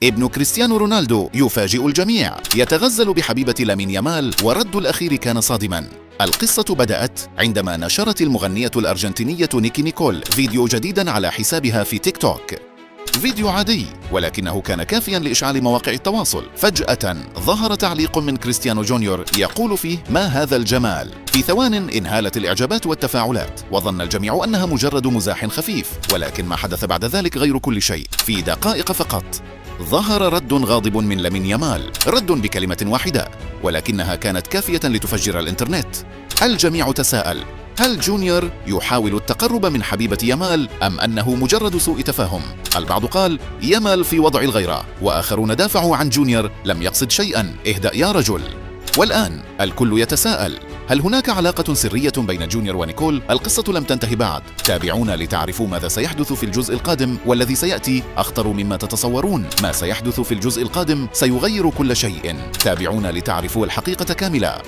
ابن كريستيانو رونالدو يفاجئ الجميع، يتغزل بحبيبة لامين يامال، ورد الأخير كان صادماً. القصة بدأت عندما نشرت المغنية الأرجنتينية نيكي نيكول فيديو جديداً على حسابها في تيك توك. فيديو عادي، ولكنه كان كافياً لإشعال مواقع التواصل. فجأة ظهر تعليق من كريستيانو جونيور يقول فيه: ما هذا الجمال؟ في ثوان انهالت الإعجابات والتفاعلات، وظن الجميع أنها مجرد مزاح خفيف، ولكن ما حدث بعد ذلك غير كل شيء. في دقائق فقط ظهر رد غاضب من لامين يامال، رد بكلمة واحدة، ولكنها كانت كافية لتفجر الإنترنت. الجميع تساءل: هل جونيور يحاول التقرب من حبيبة يامال أم أنه مجرد سوء تفاهم؟ البعض قال يامال في وضع الغيرة، وآخرون دافعوا عن جونيور لم يقصد شيئا، اهدأ يا رجل. والآن الكل يتساءل: هل هناك علاقة سرية بين جونيور ونيكول؟ القصة لم تنتهي بعد، تابعونا لتعرفوا ماذا سيحدث في الجزء القادم، والذي سيأتي أخطر مما تتصورون. ما سيحدث في الجزء القادم سيغير كل شيء، تابعونا لتعرفوا الحقيقة كاملة.